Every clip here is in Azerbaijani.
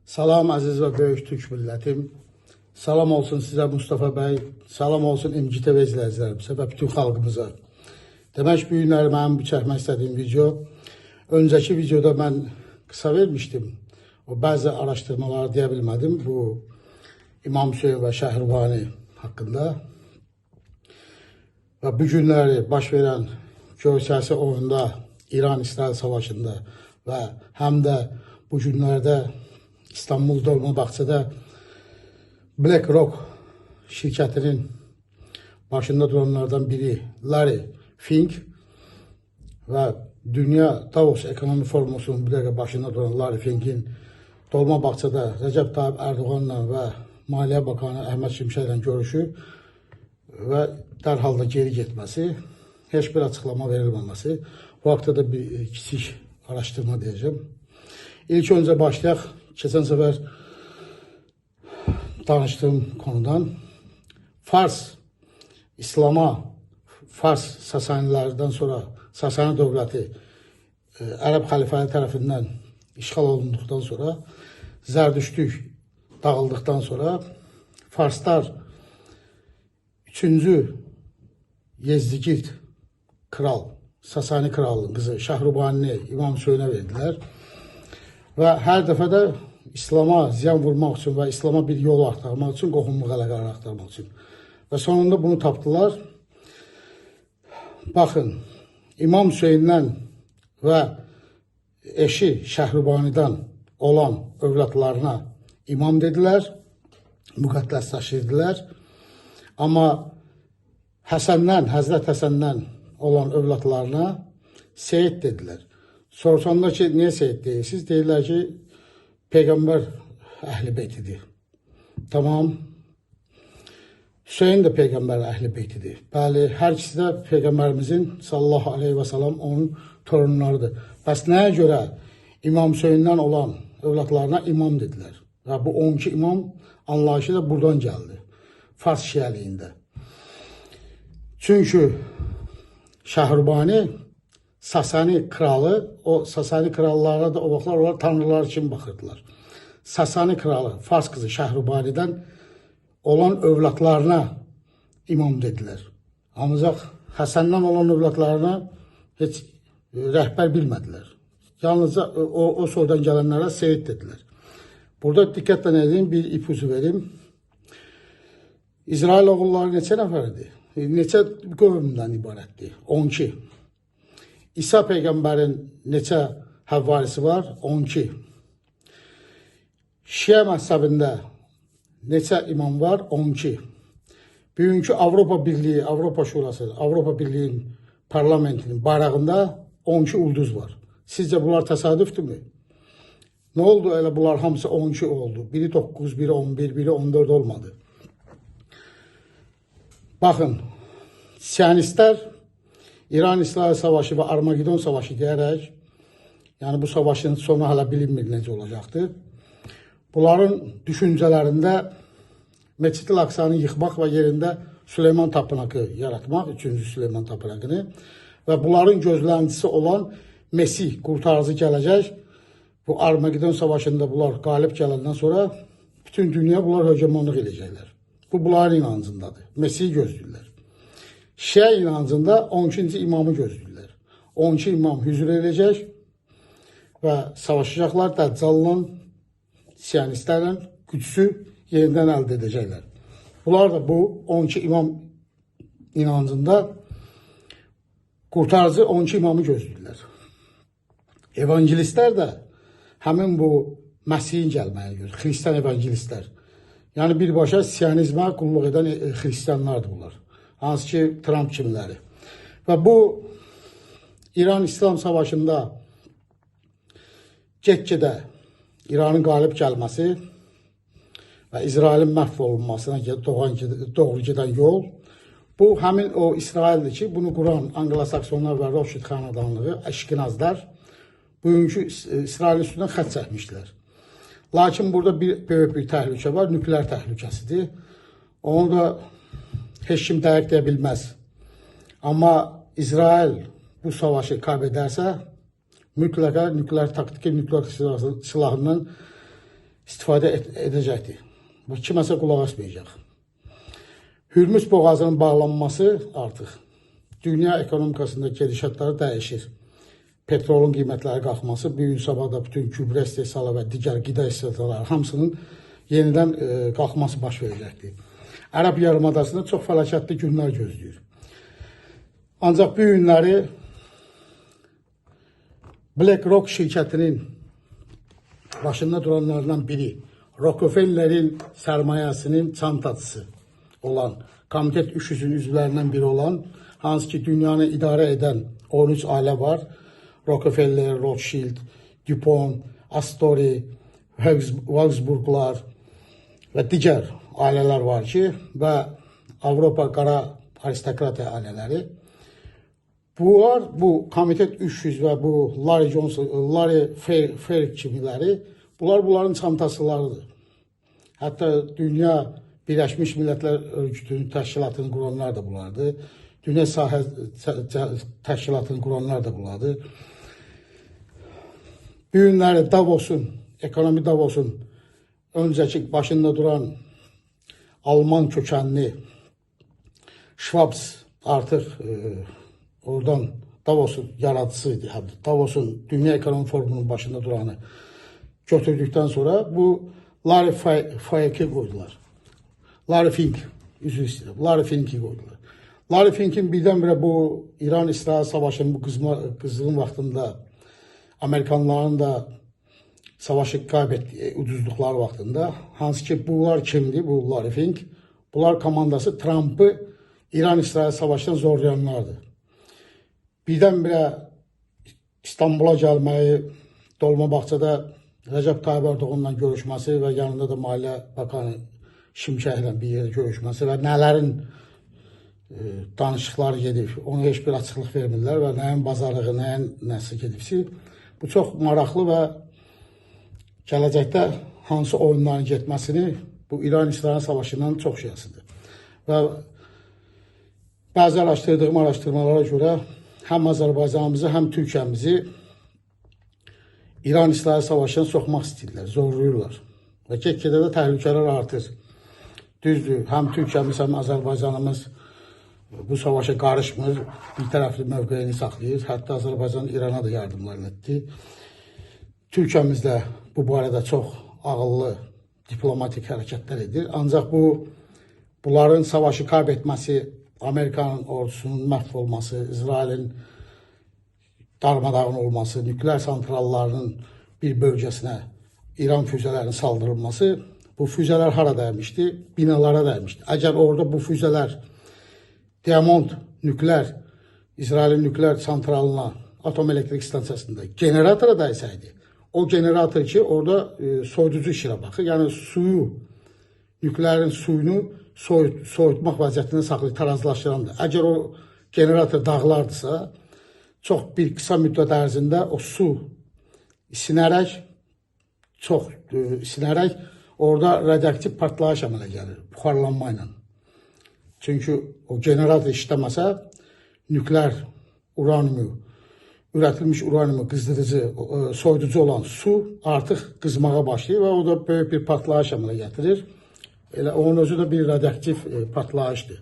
Salam əziz və böyük Türk millətim. Salam olsun sizə Mustafa bəy. Salam olsun MCTV izləyicilərimizə və bütün xalqımıza. Demək, bu günləri mənim bu çəkmək istədiyim video. Öncəki videoda mən qısa vermişdim. O bəzi araşdırmaları deyə bilmədim. Bu İmam Hüseyin və Şəhrubani haqqında. Və bu günləri baş verən görsəsi oyunda, İran-İsrail savaşında və həm də bu günlərdə İstanbul Dolmabahçe'də BlackRock şirkətinin başında duranlardan biri Larry Fink və Dünya Davos Ekonomi Forumusunun başında duran Larry Fink'in Dolmabahçe'də Recep Tayyip Erdoğan'la və Maliyyə Bakanı Əhməd Şimşəklə görüşü və dərhal da geri getməsi, heç bir açıqlama verilməməsi. Bu haqda da bir kiçik araşdırma deyəcəm. İlk öncə başlayaq. Keçən səfər danışdığım konudan Fars, İslama, Fars Sasanilərdən sonra Sasani dövləti Ərəb xəlifələri tərəfindən işğal olunduqdan sonra, Zərdüştlük dağıldıqdan sonra Farslar 3-cü Yezdigirt kral, Sasani kralının qızı Şəhrubani İmam Hüseyinə verdilər. Və hər dəfə də İslama ziyan vurmaq üçün və İslama bir yol axtarmaq üçün, qohumluq əlaqələri axtarmaq üçün. Və sonunda bunu tapdılar. Baxın, İmam Hüseyindən və eşi Şəhrubanidən olan övladlarına imam dedilər, müqəddəsləşdirdilər. Amma Həsəndən, Həzrət Həsəndən olan övladlarına Seyid dedilər. Soruşanda ki, niyə Seyid deyirsiniz? Deyirlər ki, Peyğəmbər əhl-i beytidir. Tamam. Hüseyin də Peyğəmbər əhl-i beytidir. Bəli, hər ikisi də Peyğəmbərimizin sallallahu aleyhi və salam onun torunlarıdır. Bəs nəyə görə İmam Hüseyindən olan övladlarına imam dedilər? Və bu 12 imam anlayışı da buradan gəldi. Fars şiəliyində. Çünki Şəhrubani Sasani kralı, o Sasani krallara da o vaxtlar onlar tanrılar için baxırdılar. Sasani kralı, Fars kızı Şəhrubanidən olan övladlarına imam dedilər. Ancaq Həsəndən olan övladlarına heç rəhbər bilmədilər. Yalnızca o soydan gələnlərə Seyid dedilər. Burada diqqətlə edin, bir ipucu verim. İsrail oğulları neçə nəfərdir? Neçə qövmdən ibarətdir? 12. İsa Peyğəmbərin neçə həvvarisi var? 12. Şiə məzhəbində neçə imam var? 12. Bugünkü Avropa Birliyi, Avropa Şurası, Avropa Birliyi'nin parlamentinin bayrağında 12 ulduz var. Sizcə bunlar təsadüfdürmü? Nə oldu? Elə bunlar hamısı 12 oldu. Biri 9, biri 11, biri 14 olmadı. Baxın, Siyonistlər İran-İsrail savaşı və Armagedon savaşı deyərək, yəni bu savaşın sonu hələ bilinmir necə olacaqdır. Bunların düşüncələrində Məscid-i Aqsanı yıxmaq və yerində Süleyman tapınaqı yaratmaq, 3-cü Süleyman tapınaqını və bunların gözləntisi olan Mesih, qurtarıcı gələcək. Bu Armagedon savaşında bunlar qalib gələndən sonra bütün dünya bunlar högemonluq edəcəklər. Bu bunların inancındadır. Mesih'i gözləyirlər. Şiə inancında 12-ci imamı gözləyirlər. 12 imam hüzur edəcək və savaşacaqlar, Dəccal'la, Siyonistlərlə gücsü yerindən əldə edəcəklər. Bunlar da bu 12 imam inancında qurtarıcı 12 imamı gözləyirlər. Evangelistlər də həmin bu Məsihin gəlməyini gözləyir. Xristiyan evangelistlər. Yəni birbaşa Siyonizmə qulluq edən xristiyanlardır bunlar. Hansı ki Trump kimiləri. Və bu İran-İslam savaşında get-gedə İranın qalib gəlməsi və İsrailin məhv olunmasına doğru gedən yol, bu həmin o İsraildir ki, bunu quran Anglo-Saksonlar və Rothschild xanədanlığı, Əşkinazlar bugünkü İsrailin üstündən xət çəkmişdilər. Lakin burada böyük bir təhlükə var, nükleer təhlükəsidir. Onu da heç kim dəqiq deyə bilməz. Amma İsrail bu savaşı kaybedersə, mütləqa nükleer taktiki nükleer silahından istifadə istifadə edəcəkdir. Bu kiməsə qulaq asmayacaq. Hürmüz boğazının bağlanması artıq dünya ekonomikasında gedişatları dəyişir. Petrolun qiymətləri qalxması, bu gün sabahda bütün gübrə istehsalı və digər qida istehsaları hamısının yenidən qalxması baş verəcəkdir. Ərəb yarımadasında çox fəlakətli günlər gözləyir. Ancaq bu günləri BlackRock şirkətinin başında duranlardan biri, Rockefeller'in sərmayəsinin çantaçısı olan, Komitet 300'ün üzvlərindən biri olan, hansı ki dünyanı idarə edən 13 ailə var. Rockefeller, Rothschild, DuPont, Astori, Wolfsburglar və digər ailələr var ki, və Avropa qara aristokratiya ailələri. Bunlar, bu Komitet 300 və bu Larry Fink kimiləri, bunların çantasılarıdır. Hətta Dünya Birləşmiş Millətlər Örgütünün təşkilatını quranlar da bunlardır. Dünya Sahə Təşkilatını quranlar da bunlardır. Bu günləri Davos'un, ekonomi Davos'un öncəki başında duran Alman kökənli Schwab artıq oradan Davos'un yaradıcısıydı. Davos'un Dünya Ekonomi Forumunun başında duranı götürdükten sonra bu Larry Fink'i koydular. Larry Fink, üzr istəyirəm, Larry Fink'i koydular. Larry Fink'in birdən-birə bu İran-İsrail savaşının bu qızğın vaxtında Amerikanların da savaşı kaybettiği ucuzluqları vaxtında, hansı ki bunlar kimdi, bu Larry Fink? Bunlar komandası Trump'ı İran-İsrail savaşından zorlayanlardı. Birdən-birə İstanbul'a gəlməyi, Dolmabağçada Recep Tayyip Erdoğan'la görüşməsi və yanında da Maliyyə Bakanı Şimşəklə bir yerdə görüşməsi və nələrin danışıqları gedib, ona heç bir açıqlıq vermirlər və nəyin bazarlığı, nəyin nəsi gedibsi. Bu çox maraqlı və gələcəkdə hansı oyunların getməsini bu İran-İsrail savaşından çox şeyəsidir. Və bəzi araşdırdığım araşdırmalara görə həm Azərbaycanımızı, həm Türkiyəmizi İran-İsrail savaşına soxmaq istəyirlər, zorluyurlar. Və get-gedə də təhlükələr artır. Düzdür, həm Türkiyəmiz, həm Azərbaycanımız bu savaşa qarışmır, bir tərəfli mövqeyini saxlayır. Hətta Azərbaycan İrana da yardımlar etdi. Türkiyəmiz də bu barədə çox ağıllı diplomatik hərəkətlər edir. Ancaq bunların savaşı kaybetməsi, Amerikanın ordusunun məhv olması, İsrailin darmadağın olması, nükleer santrallarının bir bölgesine İran füzelerinin saldırılması, bu füzeler hara dəymişdi? Binalara dəymişdi. Əgər orada bu füzeler Diamond nükleer, İsrailin nükleer santralına, atom elektrik stansiyasında generatora dəysəydi, o generator ki orada soyuducu işine baxır. Yani nükleerin suyunu soyutmaq vəziyyətində saxlayır, tarazlaşdırandır. Əgər o generator dağlardısa, çox bir qısa müddət ərzində o su isinərək, orada radioaktiv partlayış əmələ gəlir, buxarlanma ilə. Çünki o generator işləməsə, nükleer uraniumu, üretilmiş uraniumu qızdırıcı, soyuducu olan su artıq qızmağa başlayır və o da böyük bir partlayış əmələ gətirir. Elə onun özü də bir radioaktiv partlayışdır.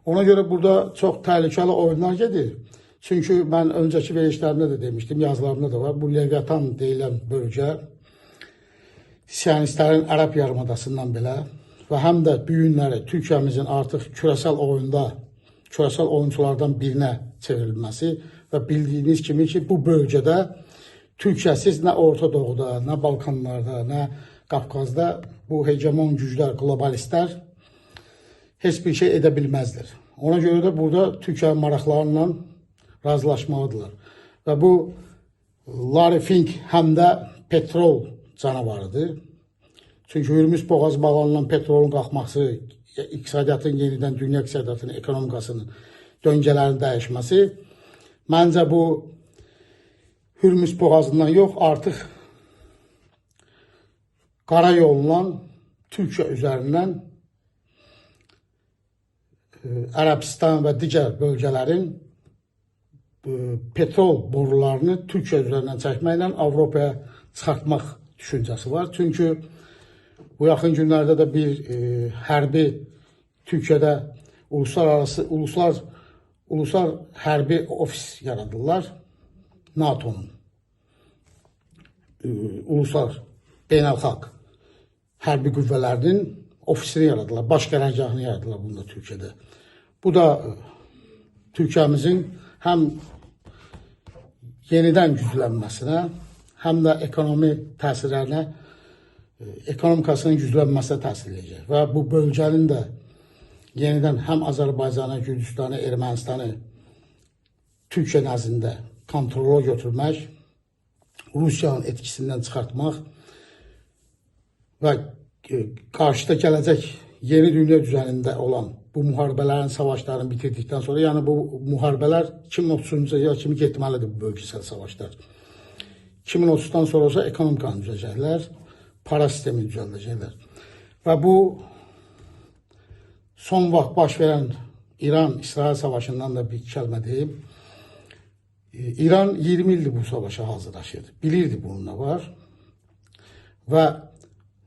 Ona görə burada çox təhlükəli oyunlar gedir. Çünki mən öncəki verişlərimdə də demişdim, yazılarımda da var. Bu Leviatan deyilən bölgə Siyonistlərin Ərəb yarımadasından belə və həm də bu günləri Türkiyəmizin artıq küresel oyunculardan birinə çevrilməsi və bildiyiniz kimi ki bu bölgədə Türkiyəsiz nə Orta Doğuda, nə Balkanlarda, nə Qafqazda bu hegemon güclər, globalistlər heç bir şey edə bilməzlər. Ona görə də burada Türkiyə maraqlarıyla razılaşmalıdırlar. Və bu Larry Fink həm də petrol canavarıdır. Çünki Hürmüz boğazı bağlanılan petrolun qalxması, iqtisadiyyatın yenidən dünya iqtisadiyyatının, ekonomikasının döngələrin dəyişməsi, məncə bu Hürmüz boğazından yox, artıq qara yolla Türkiyə üzərindən Ərəbistan və digər bölgələrin petrol borularını Türkiyə üzərindən çəkməklə Avropaya çıxartmaq düşüncəsi var. Çünki bu yaxın günlərdə də bir hərbi Türkiyədə ulusal hərbi ofis yaradırlar. NATO'nun ulusal beynəlxalq hərbi qüvvələrinin ofisini yaradırlar, baş qərargahını yaradırlar bunda Türkiyədə. Bu da Türkiyəmizin həm yenidən güclənməsinə, həm də ekonomi təsirlərinə, ekonomikasının güclənməsinə təsir edəcək. Və bu bölgənin də yenidən həm Azərbaycanı, Gürcüstanı, Ermənistanı Türkiyə nəzdində kontrola götürmək, Rusiyanın etkisindən çıxartmaq və qarşıda gələcək yeni dünya düzenində olan bu müharibələrin, savaşlarını bitirdikdən sonra, yəni bu müharibələr 2030-cu ilə kimi getməlidir bu bölgesel savaşlar. 2030-dan sonra olsa ekonomikanı düzəcəklər, para sistemini düzəldəcəklər. Və bu son vaxt baş verən İran-İsrail savaşından da bir kəlmə deyim. İran 20 ildir bu savaşa hazırlaşırdı. Bilirdi bunun ne var. Və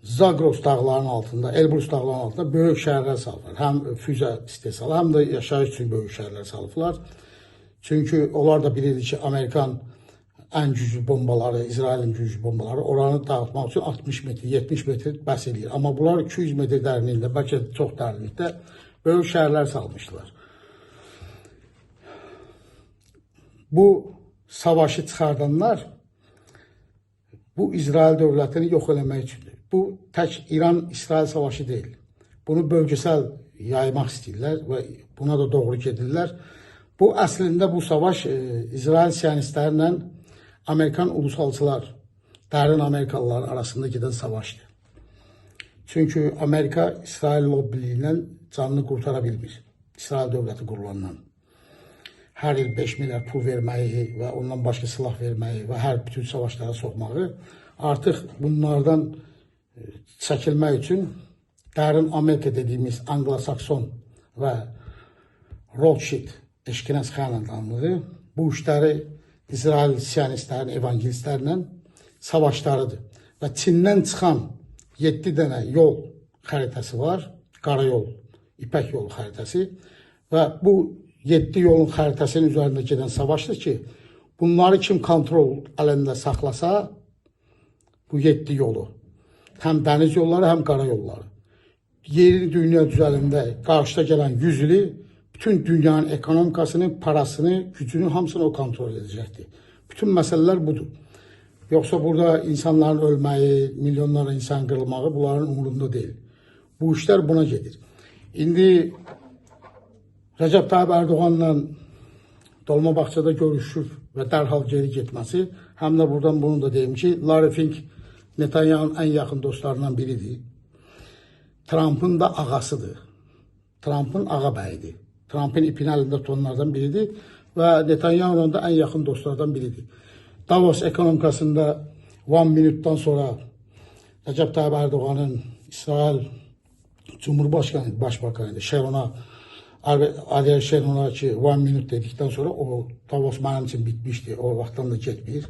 Zagros dağlarının altında, Elbrus dağlarının altında böyük şəhərlər salıblar. Həm füzə istehsalı, həm də yaşayış üçün böyük şəhərlər salıblar. Çünki onlar da bilirdi ki, Amerikan ən güclü bombaları, İsrailin güclü bombaları oranı dağıtmaq üçün 60 metr, 70 metr bəs edir. Amma bunlar 200 metr dərinliyində, bəlkə çox dərinlikdə böyük şəhərlər salmışdılar. Bu savaşı çıxardanlar bu İsrail dövlətini yox eləmək üçündür. Bu tək İran-İsrail savaşı deyil. Bunu bölgesel yaymaq istəyirlər və buna da doğru gedirlər. Bu əslində bu savaş İsrail siyonistlərlə Amerikan ulusalçılar, dərin Amerikalılar arasında gedən savaşdır. Çünki Amerika İsrail lobbiliyindən canını qurtara bilmir. İsrail dövləti qurulandan. Hər il 5 milyar pul verməyi və ondan başqa silah verməyi və hər bütün savaşlara soxmağı artıq bunlardan çəkilmək üçün dərin Amerika dediyimiz Anglo-Sakson və Rothschild eşkines xanədanlığı bu işləri İsrail siyonistlərin, evangelistlərlə savaşlarıdır. Və Çindən çıxan 7 dənə yol xəritəsi var, qarayol, İpək yolu xəritəsi və bu 7 yolun xəritəsinin üzərində gedən savaşdır ki, bunları kim kontrol əlində saxlasa, bu 7 yolu, həm dəniz yolları, həm qara yolları, yeni dünya düzəlində qarşıda gələn 100 ili bütün dünyanın ekonomikasını, parasını, gücünü hamısını o kontrol edəcəkdir. Bütün məsələlər budur. Yoxsa burada insanların ölməyi, milyonlarla insan qırılmağı bunların umurunda deyil. Bu işlər buna gedir. İndi Recep Tayyip Erdoğan'la Dolmabahçe'de görüşür və dərhal geri getməsi, həm də buradan bunu da deyim ki, Larry Fink Netanyahu'nun en yakın dostlarından biridir. Trump'ın da ağasıdır. Trump'ın ağa bəyidir. Trump'ın ipin əlində tutanlardan biridir və Netanyahu'nun da en yakın dostlardan biridir. Davos ekonomikasında 1 minuttan sonra Recep Tayyip Erdoğan'ın İsrail Cumhurbaşkanı, Başbakanı Sharon'a Ariel Sharon'a ki 1 minut dedikten sonra o Davos mənim için bitmişti. O vaxtdan da getmir.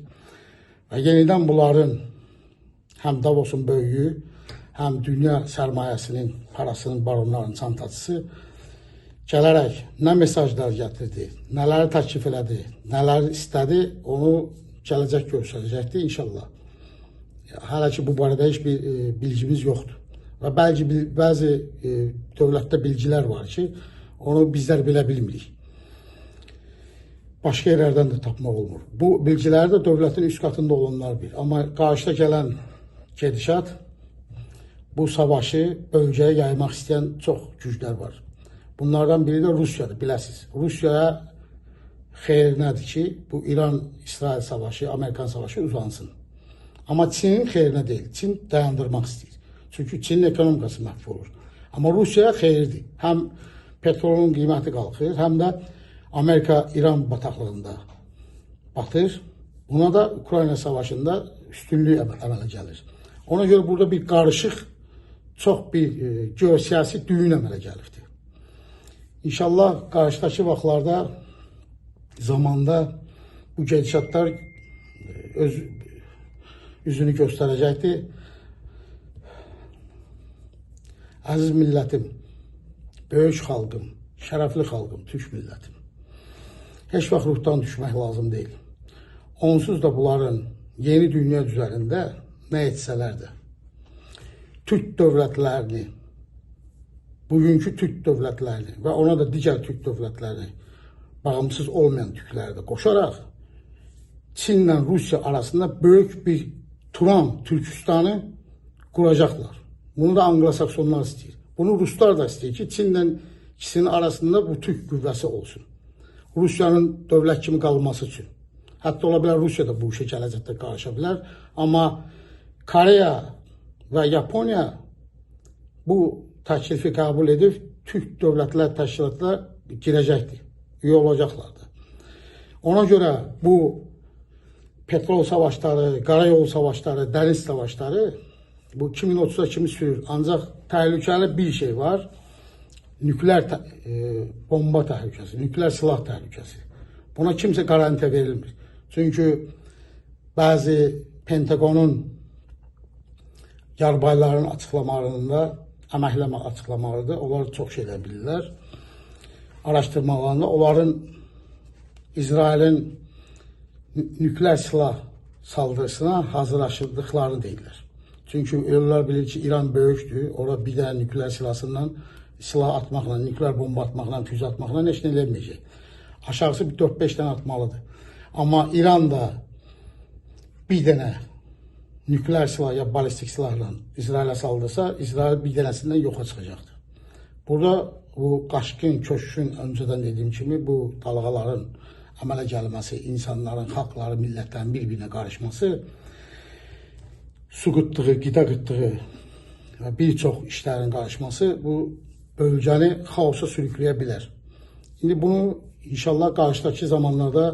Və yenidən bunların həm Davos'un böyüyü, həm dünya sərmayəsinin, parasının, baronların çantacısı gələrək nə mesajlar gətirdi, nələri təklif elədi, nələri istədi, onu gələcək göstərəcəkdir inşallah. Hələ ki bu barədə heç bir bilgimiz yoxdur. Və bəzi dövlətdə bilgilər var ki, onu bizlər bilə bilmirik. Başqa yerlərdən də tapmaq olmur. Bu bilgiləri də dövlətin üst katında olanlar bilir. Amma qarşıda gələn gedişat bu savaşı bölgəyə yaymaq istəyən çox güclər var. Bunlardan biri də Rusiyadır, biləsiniz. Rusiyaya xeyrinədir ki, bu İran-İsrail savaşı, Amerikan savaşı uzansın. Amma Çinin xeyrinə deyil. Çin dayandırmaq istəyir. Çünki Çinin ekonomikası məhv olur. Amma Rusiyaya xeyirdir. Həm petrolun qiyməti qalxır, həm də Amerika-İran bataqlığında batır. Buna da Ukrayna savaşında üstünlük əmələ gəlir. Ona görə burada bir qarışıq, çox bir geosiyasi düyün əmələ gəlibdir. İnşallah qarşıdakı vaxtlarda, zamanda bu gedişatlar üzünü göstərəcəkdir. Əziz millətim, böyük xalqım, şərəfli xalqım, Türk millətim. Heç vaxt ruhdan düşmək lazım deyil. Onsuz da bunların yeni dünya üzərində nə etsələr də, Türk dövlətlərini, bugünkü Türk dövlətlərini və ona da digər Türk dövlətlərini, bağımsız olmayan Türkləri də qoşaraq, Çinlə Rusiya arasında böyük bir Turan Türkistanı quracaqlar. Bunu da Anglo-Saksonlar istəyir. Bunu Ruslar da istəyir ki, Çinlə ikisinin arasında bu Türk qüvvəsi olsun. Rusiyanın dövlət kimi qalması üçün. Hətta ola bilər Rusiya da bu işə gələcəkdə qarışa bilər. Amma Koreya və Yaponiya bu təklifi qəbul edib Türk dövlətlər təşkilatına girəcəkdir. Üyə olacaqlardır. Ona görə bu petrol savaşları, qarayol savaşları, dəniz savaşları bu 2030'da kimi sürür. Ancaq təhlükəli bir şey var. Nükleer bomba təhlükəsi, nükleer silah təhlükəsi. Buna kimsə garantiya verilmir. Çünki bəzi Pentagonun yarbayların açıqlamalarında, əməkləmə açıqlamalarında onlar çox şeylər bilirlər. Araşdırmalarında onların İsrailin nükleer silah saldırısına hazırlaşdıqlarını deyirlər. Çünki onlar bilir ki, İran böyükdür. Orada bir dənə nükleer silahsından silah atmaqla, nükleer bomba atmaqla, füze atmaqla heç nə eləməyəcək. Aşağısı bir 4-5 dənə atmalıdır. Amma İran da bir dənə nükleer silah ya balistik silahla İsrail'e saldırsa, İsrail bir dənəsindən yoxa çıxacaqdır. Burada bu qaşqın, köşkün öncədən dediyim kimi bu dalğaların əmələ gəlməsi, insanların, xalqların, millətlərin bir-birinə qarışması, su qıtlığı, qida qıtlığı və bir çox işlərin qarışması bu bölgəni xaosa sürükləyə bilər. İndi bunu inşallah qarşıdakı zamanlarda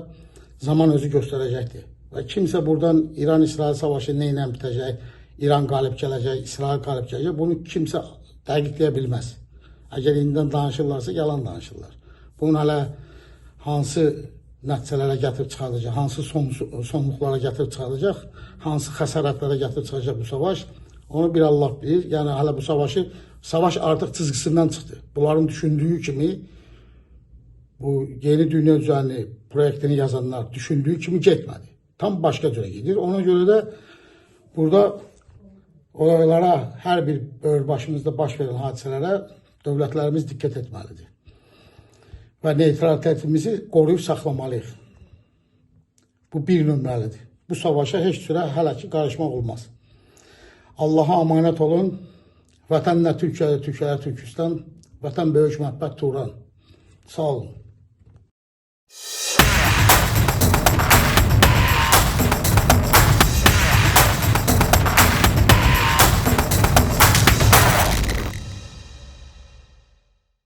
zaman özü göstərəcəkdir. Və kimsə buradan İran-İsrail savaşı nə ilə bitəcək, İran qalib gələcək, İsrail qalib gələcək, bunu kimsə dəqiqləyə bilməz. Əgər indidən danışırlarsa, yalan danışırlar. Bunun hələ hansı nəticələrə gətirib çıxardacaq, hansı sonluqlara gətirib çıxardacaq, hansı xəsarətlərə gətirib çıxacaq bu savaş, onu bir Allah bilir. Yəni hələ bu savaş artıq çizgisindən çıxdı. Bunların düşündüyü kimi, bu yeni dünya düzəni proyektini yazanlar düşündüyü kimi getmədi. Tam başqa cürə gedir. Ona görə də burada olaylara, hər bir başımızda baş verən hadisələrə dövlətlərimiz diqqət etməlidir. Və neytralitetimizi qoruyub saxlamalıyıq. Bu bir nömrəlidir. Bu savaşa heç cürə hələ ki qarışmaq olmaz. Allah'a amanət olun. Vətən nə Türkiyə, Türkiyə, Türkistan. Vətən böyük məhəbbət Turan. Sağ olun.